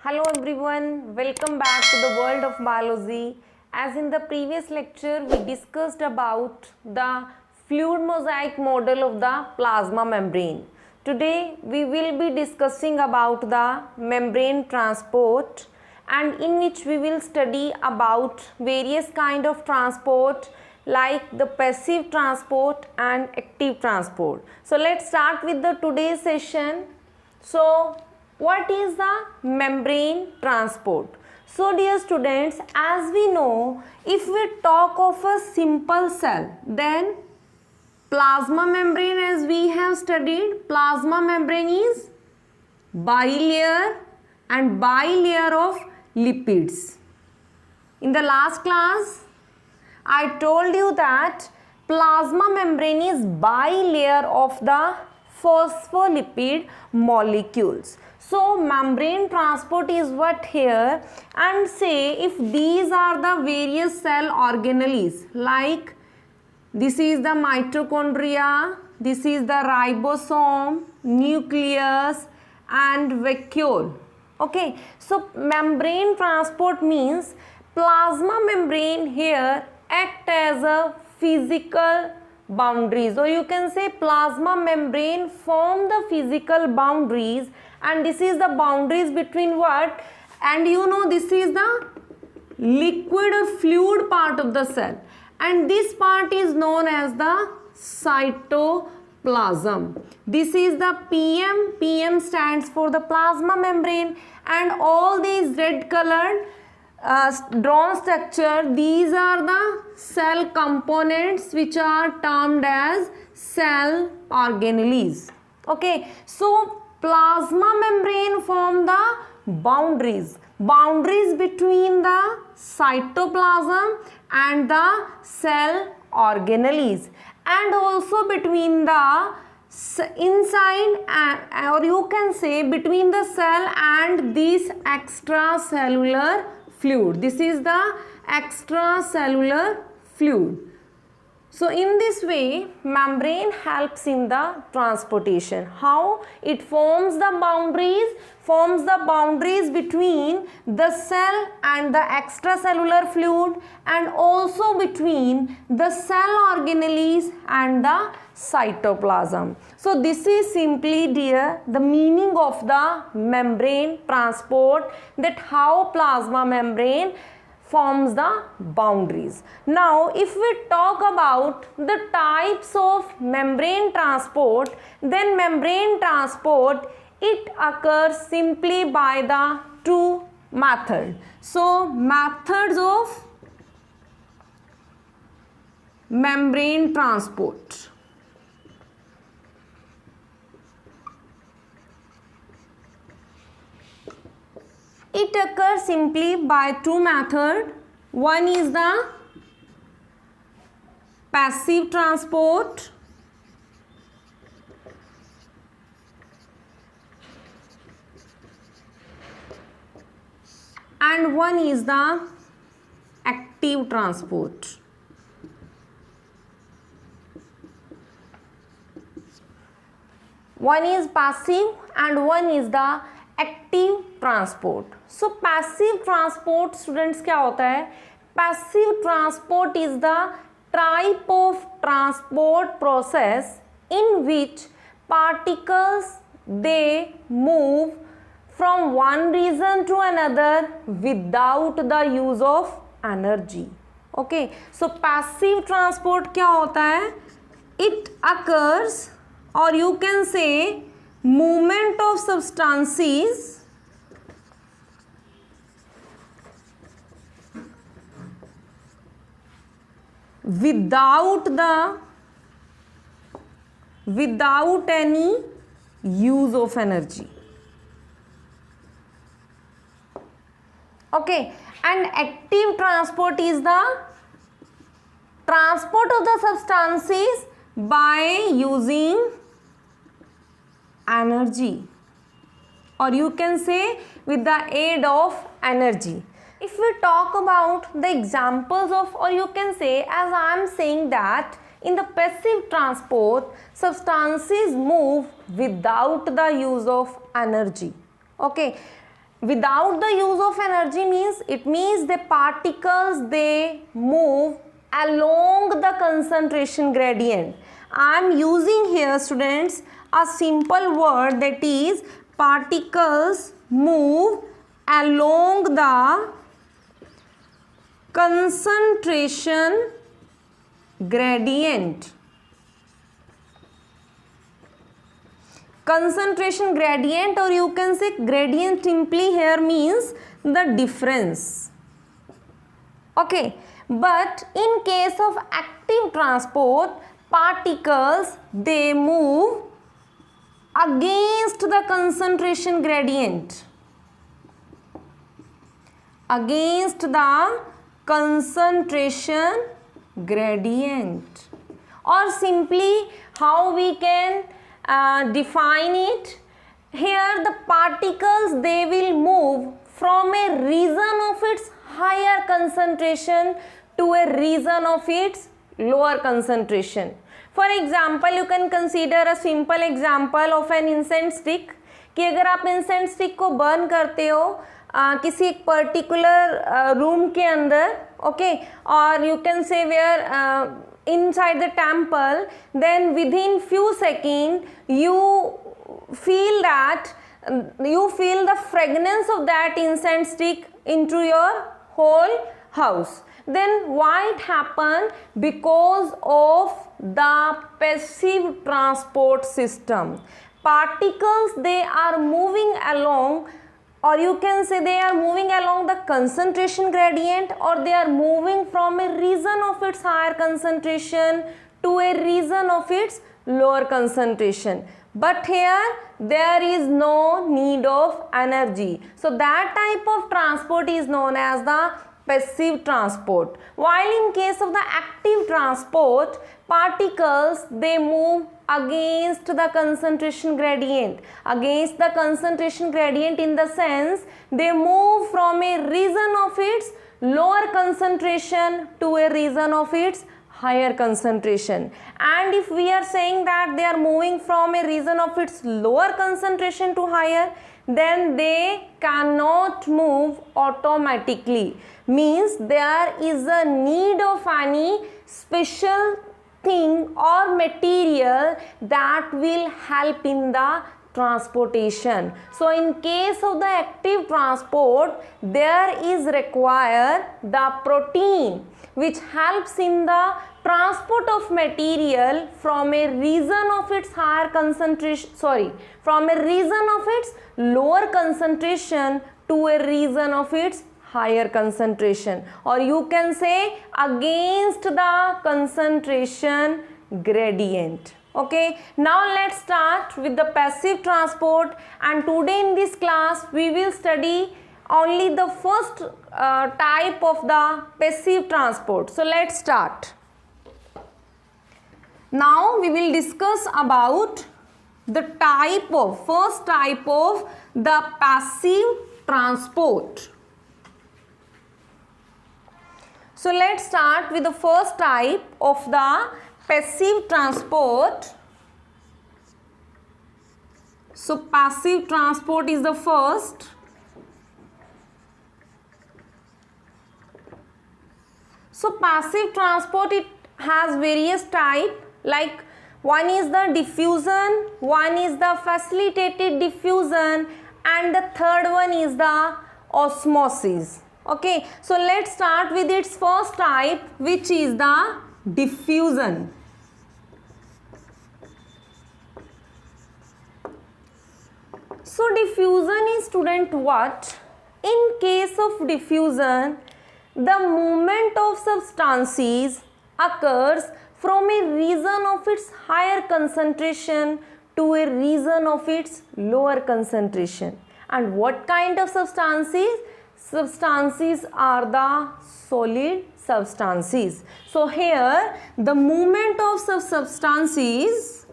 Hello everyone, welcome back to the world of biology. As in the previous lecture, we discussed about the fluid mosaic model of the plasma membrane. Today, we will be discussing about the membrane transport, and in which we will study about various kind of transport like the passive transport and active transport. So, let's start with the today's session. So, what is the membrane transport? So dear students, as we know, if we talk of a simple cell, then plasma membrane, as we have studied, plasma membrane is bilayer and bilayer of lipids. In the last class, I told you that plasma membrane is bilayer of the phospholipid molecules. So membrane transport is what here, and say if these are the various cell organelles, like this is the mitochondria, this is the ribosome, nucleus and vacuole. Okay, so membrane transport means plasma membrane here act as a physical boundaries, or you can say plasma membrane form the physical boundaries, and this is the boundaries between what, and you know this is the liquid or fluid part of the cell, and this part is known as the cytoplasm. This is the PM stands for the plasma membrane, and all these red colored drawn structure, these are the cell components which are termed as cell organelles. Okay, so plasma membrane form the boundaries between the cytoplasm and the cell organelles, and also between the inside or you can say between the cell and this extracellular fluid. This is the extracellular fluid. So in this way, membrane helps in the transportation. How? It forms the boundaries between the cell and the extracellular fluid, and also between the cell organelles and the cytoplasm. So this is simply, dear, the meaning of the membrane transport, that how plasma membrane forms the boundaries. Now, if we talk about the types of membrane transport, then membrane transport, it occurs simply by the two methods. So, methods of membrane transport. It occurs simply by two methods. One is the passive transport, and one is the active transport. One is passive and one is the active transport. So passive transport students क्या होता है? Passive transport is the type of transport process in which particles they move from one region to another without the use of energy. Okay, so passive transport क्या होता है? It occurs, और you can say movement of substances without any use of energy. Okay, and active transport is the transport of the substances by using energy, or you can say with the aid of energy. If we talk about the examples of, or you can say, as I am saying that in the passive transport, substances move without the use of energy. Okay, without the use of energy means it means the particles they move along the concentration gradient. I am using here students a simple word, that is particles move along the concentration gradient. Concentration gradient, or you can say gradient simply here means the difference. Okay, but in case of active transport, particles they move against the concentration gradient. Against the concentration gradient, or simply how we can define it, here the particles they will move from a region of its higher concentration to a region of its lower concentration. For example, you can consider a simple example of an incense stick, कि अगर आप incense stick को burn करते हो किसी एक particular room के अंदर, ओके, और you can say where inside the temple, then within few seconds you feel the fragrance of that incense stick into your whole house. Then why it happened? Because of the passive transport system. Particles they are moving along, or you can say they are moving along the concentration gradient, or they are moving from a region of its higher concentration to a region of its lower concentration. But here there is no need of energy. So that type of transport is known as the passive transport. While in case of the active transport, particles they move against the concentration gradient. Against the concentration gradient in the sense they move from a region of its lower concentration to a region of its higher concentration. And if we are saying that they are moving from a region of its lower concentration to higher, then they cannot move automatically. Means there is a need of any special thing or material that will help in the transportation. So in case of the active transport, there is required the protein which helps in the transport of material from a region of its higher concentration, from a region of its lower concentration to a region of its higher concentration, or you can say against the concentration gradient. Okay, now let's start with the passive transport, and today in this class we will study only the first type of the passive transport. So let's start. Now we will discuss about the first type of the passive transport. So let's start with the first type of the passive transport. So passive transport is the first. So passive transport, it has various types, like one is the diffusion, one is the facilitated diffusion, and the third one is the osmosis. Okay, so let's start with its first type, which is the diffusion. So diffusion is, student, what? In case of diffusion, the movement of substances occurs from a region of its higher concentration to a region of its lower concentration. And what kind of substances? Substances are the solid substances. So here the movement of substances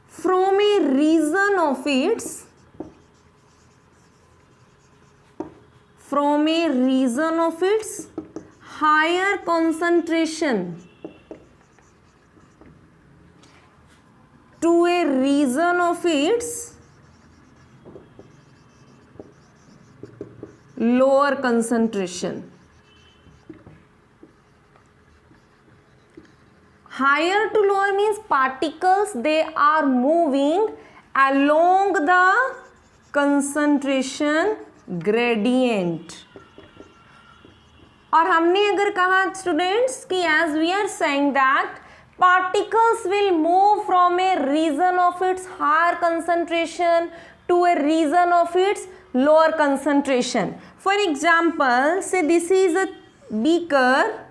from a region of its higher concentration to a region of its lower concentration. Higher to lower means particles, they are moving along the concentration gradient. और हमने अगर कहा students कि as we are saying that particles will move from a region of its higher concentration to a region of its lower concentration. For example, say this is a beaker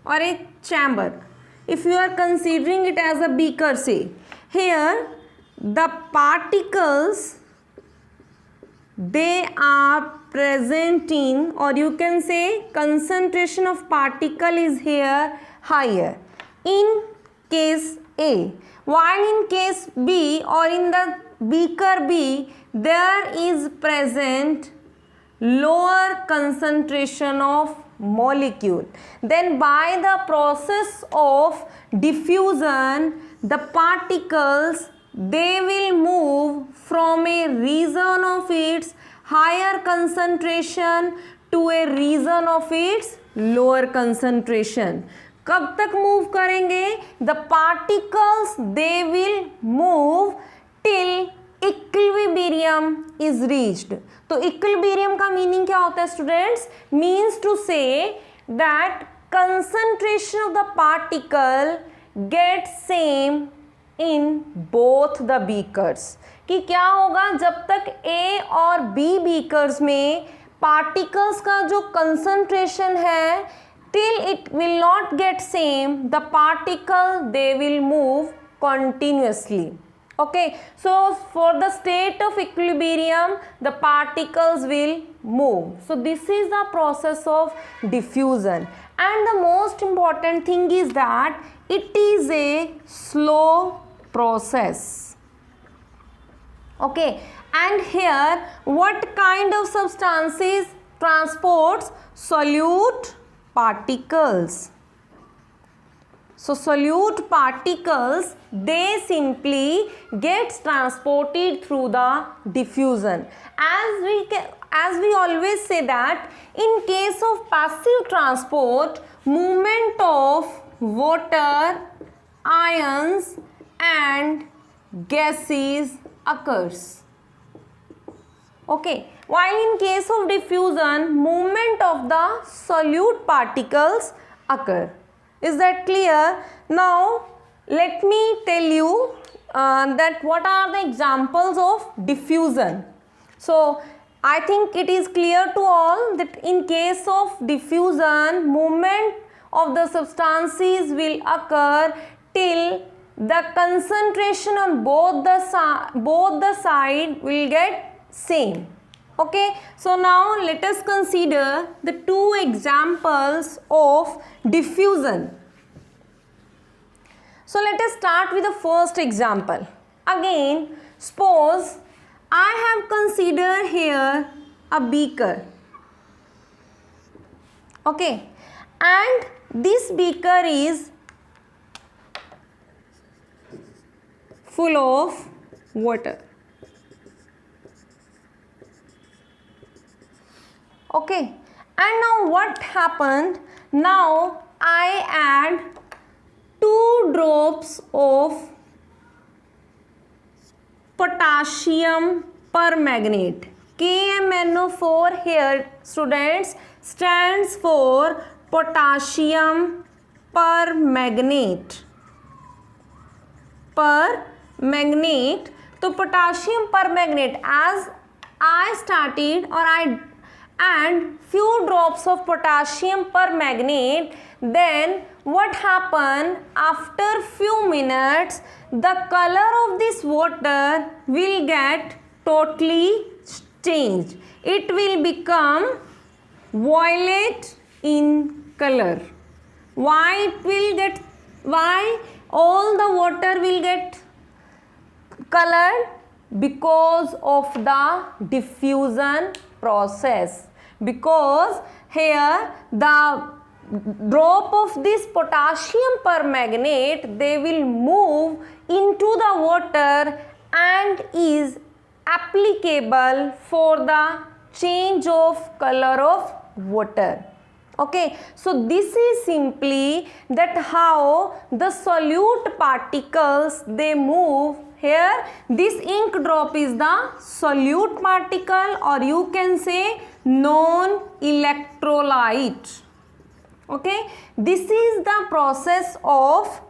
or a chamber. If you are considering it as a beaker, say here the particles, they are present in, or you can say concentration of particle is here higher in case A, while in case B or in the beaker B there is present lower concentration of molecule. Then by the process of diffusion, the particles, they will move from a region of its higher concentration to a region of its lower concentration. कब तक move करेंगे? The particles, they will move till equilibrium is reached. तो equilibrium का meaning क्या होता है students? Means to say that concentration of the particle get same in both the beakers. कि क्या होगा जब तक A और B beakers में particles का जो concentration है till it will not get same, the particle they will move continuously. Okay, so for the state of equilibrium, the particles will move. So this is the process of diffusion, and the most important thing is that it is a slow process. Okay, and here what kind of substances transports? Solute particles. So solute particles, they simply gets transported through the diffusion. As we always say that in case of passive transport, movement of water, ions and gases occurs. Okay, while in case of diffusion, movement of the solute particles occur. Is that clear? Now let me tell you that what are the examples of diffusion. So I think it is clear to all that in case of diffusion, movement of the substances will occur till the concentration on both the side will get same. Okay, so now let us consider the two examples of diffusion. So let us start with the first example. Again, suppose I have considered here a beaker. Okay, and this beaker is full of water. Okay, and now what happened? Now I add 2 drops of potassium permanganate. KMnO4 here students stands for potassium permanganate. Permanganate. So potassium permanganate, as I started or I and few drops of potassium permanganate, then what happened? After few minutes, the color of this water will get totally changed. It will become violet in color. Why all the water will get colored? Because of the diffusion process. Because here the drop of this potassium permanganate, they will move into the water and is applicable for the change of color of water. Okay, so this is simply that how the solute particles they move. Here this ink drop is the solute particle, or you can say non-electrolyte. Okay, this is the process of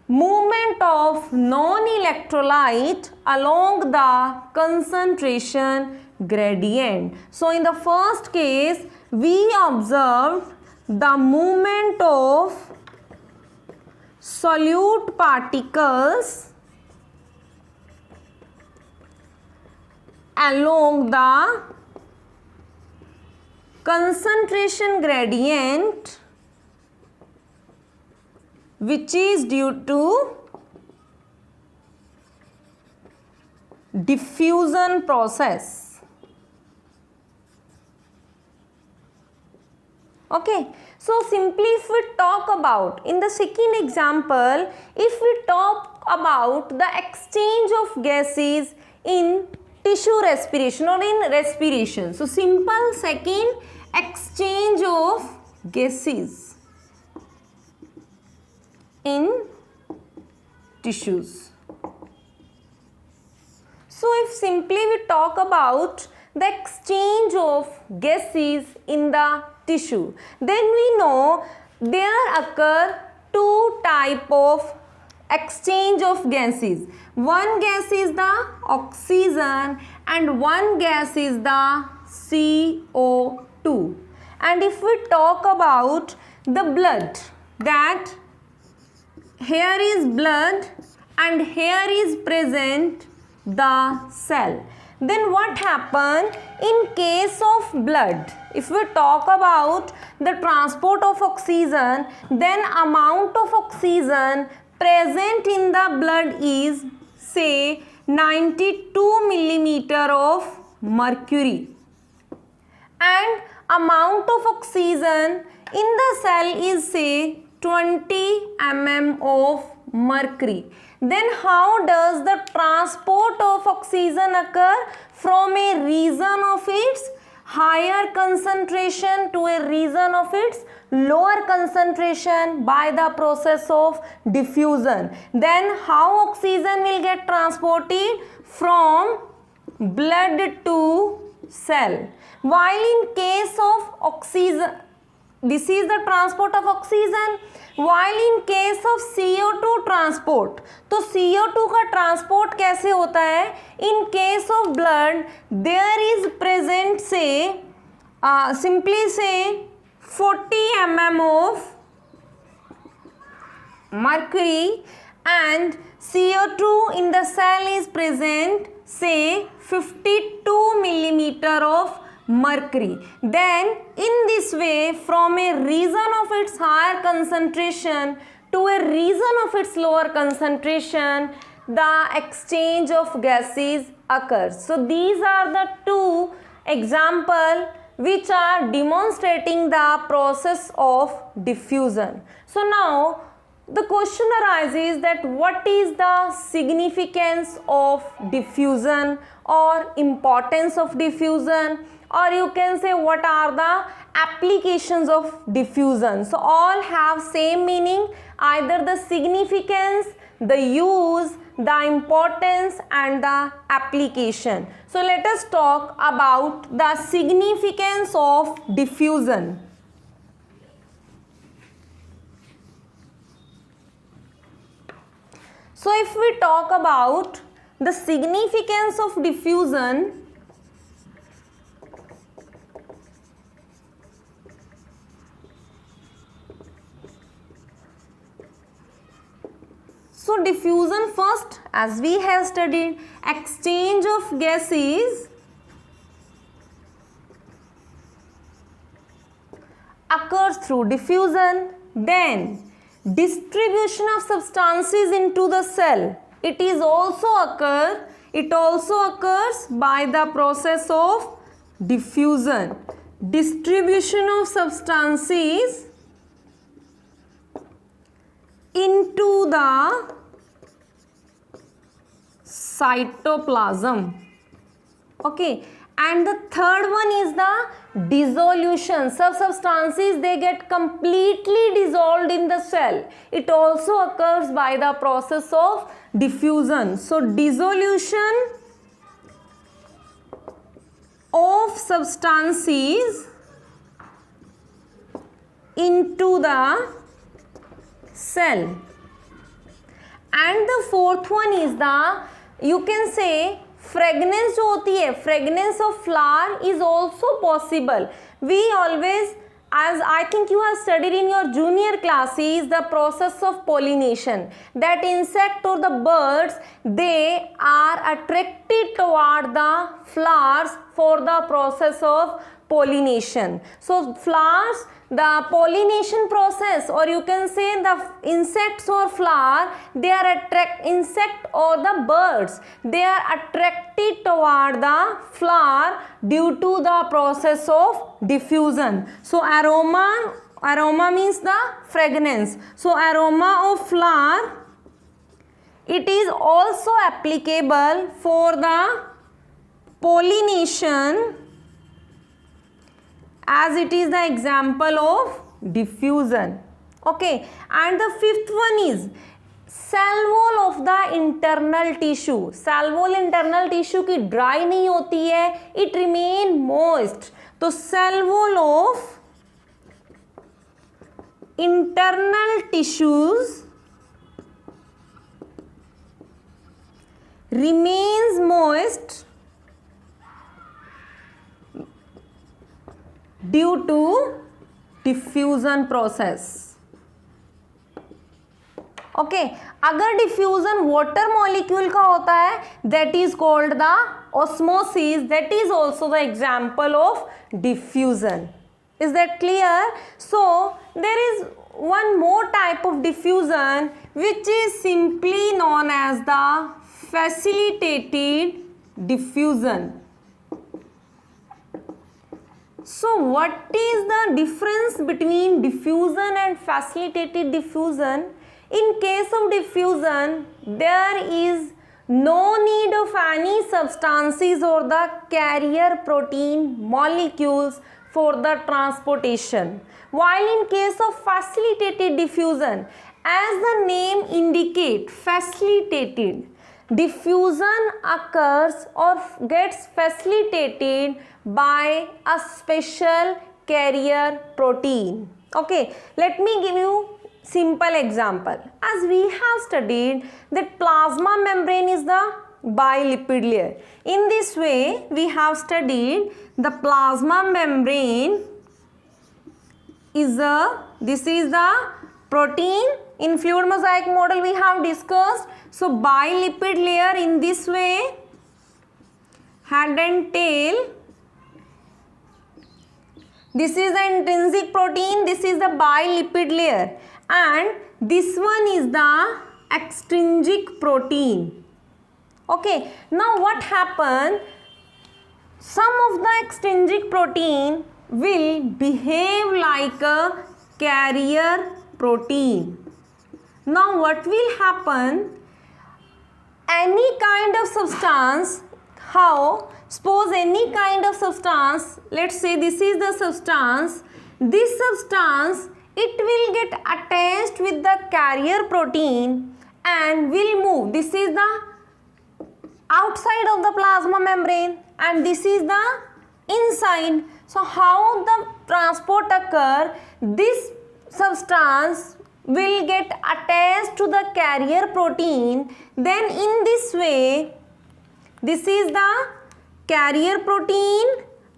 movement of non-electrolyte along the concentration gradient. So in the first case we observed the movement of solute particles along the concentration gradient, which is due to diffusion process. Okay, so simply if we talk about in the second example, if we talk about the exchange of gases in tissue respiration or in respiration. So simple second, exchange of gases in tissues. So if simply we talk about the exchange of gases in the tissue, then we know there occur two type of exchange of gases. One gas is the oxygen and one gas is the CO2. And if we talk about the blood, that here is blood and here is present the cell. Then what happen in case of blood? If we talk about the transport of oxygen, then amount of oxygen present in the blood is say 92 millimeter of mercury, and amount of oxygen in the cell is say 20 mm of mercury. Then how does the transport of oxygen occur from a region of its higher concentration to a region of its lower concentration? By the process of diffusion. Then how oxygen will get transported from blood to cell? While in case of oxygen, this is the transport of oxygen. While in case of CO2 transport, तो CO2 का transport कैसे होता है? In case of blood, there is present say simply say 40 mm of mercury, and CO2 in the cell is present say 52 millimeter of mercury. Then in this way, from a region of its higher concentration to a region of its lower concentration, the exchange of gases occurs. So these are the two examples which are demonstrating the process of diffusion. So now the question arises that what is the significance of diffusion or importance of diffusion, or you can say what are the applications of diffusion. So all have same meaning, either the significance, the use, the importance and the application. So let us talk about the significance of diffusion. So if we talk about the significance of diffusion, so diffusion, first as we have studied, exchange of gases occurs through diffusion. Then distribution of substances into the cell, it also occurs by the process of diffusion. Distribution of substances into the cytoplasm. Okay, and the third one is the dissolution. Some substances, they get completely dissolved in the cell. It also occurs by the process of diffusion. So dissolution of substances into the cell. And the fourth one is the, you can say, fragrance जो होती है, fragrance of flower is also possible. We always, as I think you have studied in your junior classes, the process of pollination, that insect or the birds, they are attracted toward the flowers for the process of pollination. So flowers, the pollination process, or you can say the insects or flower, they are insect or the birds, they are attracted toward the flower due to the process of diffusion. So aroma means the fragrance. So aroma of flower, it is also applicable for the pollination, as it is the example of diffusion. Okay, and the fifth one is cell wall of the internal tissue. Cell wall internal tissue की dry नहीं होती है, it remain moist. तो cell wall of internal tissues remains moist due to diffusion process. Okay, अगर diffusion water molecule का होता है, that is called the osmosis, that is also the example of diffusion. Is that clear? So there is one more type of diffusion which is simply known as the facilitated diffusion. So what is the difference between diffusion and facilitated diffusion? In case of diffusion, there is no need of any substances or the carrier protein molecules for the transportation. While in case of facilitated diffusion, as the name indicates, facilitated, diffusion occurs or gets facilitated by a special carrier protein. Okay, let me give you simple example. As we have studied that plasma membrane is the bilipid layer. In this way, we have studied the plasma membrane is this is the protein. In fluid mosaic model we have discussed. So bilipid layer in this way, head and tail. This is the intrinsic protein, this is the bilipid layer, and this one is the extrinsic protein. Okay, now what happens? Some of the extrinsic protein will behave like a carrier protein. Now what will happen? Any kind of substance, how? Suppose any kind of substance, let's say this is the substance, this substance, it will get attached with the carrier protein and will move. This is the outside of the plasma membrane and this is the inside. So how the transport occur? This substance will get attached to the carrier protein, then in this way, this is the carrier protein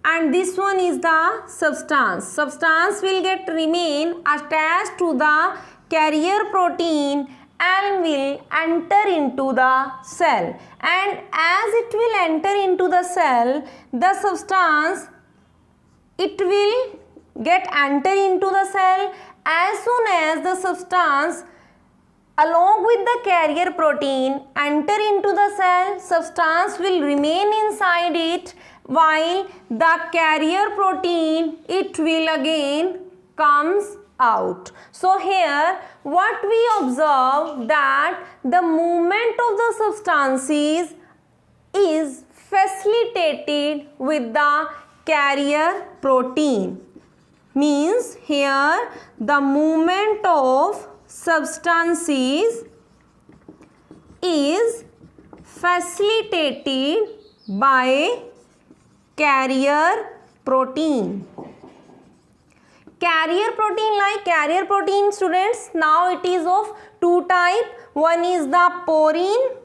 and this one is the substance. Substance will remain attached to the carrier protein and will enter into the cell. And as it will enter into the cell, the substance, it will enter into the cell. As soon as the substance along with the carrier protein enter into the cell, substance will remain inside it, while the carrier protein, it will again comes out. So here what we observe, that the movement of the substances is facilitated with the carrier protein. Means here the movement of substances is facilitated by carrier protein. Carrier protein, like carrier protein students, now it is of two type. One is the porine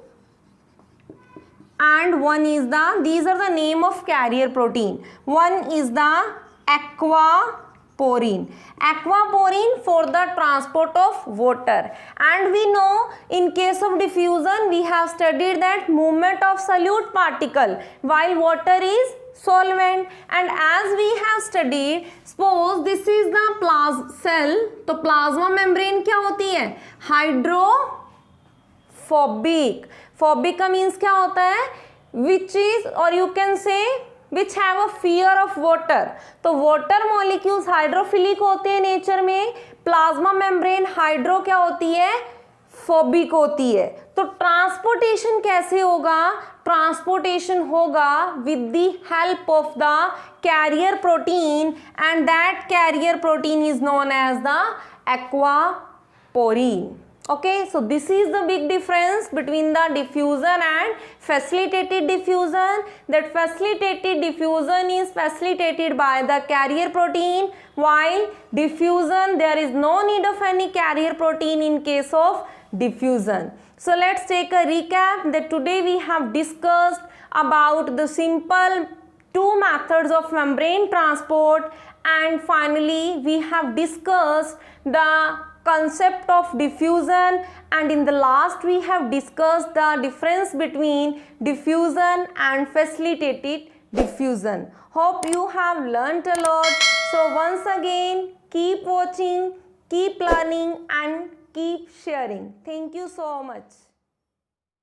and one is the, these are the name of carrier protein. One is the aquaporine. Aquaporine for the transport of water. And we know in case of diffusion we have studied that movement of solute particle while water is solvent. And as we have studied, suppose this is the cell, तो plasma membrane क्या होती है? Hydrophobic. Phobic का means क्या होता है? Which is, और you can से which have a fear of water. तो वाटर मॉलिक्यूल्स हाइड्रोफिलिक होते हैं नेचर में. प्लाज्मा मेम्ब्रेन हाइड्रो क्या होती है? फोबिक होती है. तो ट्रांसपोर्टेशन कैसे होगा? ट्रांसपोर्टेशन होगा with the help of the carrier protein and that carrier protein is known as the aquaporine. Okay, so this is the big difference between the diffusion and facilitated diffusion. That facilitated diffusion is facilitated by the carrier protein, while diffusion there is no need of any carrier protein in case of diffusion. So let's take a recap that today we have discussed about the simple two methods of membrane transport, and finally we have discussed the concept of diffusion, and in the last we have discussed the difference between diffusion and facilitated diffusion. Hope you have learnt a lot. So once again, keep watching, keep learning and keep sharing. Thank you so much.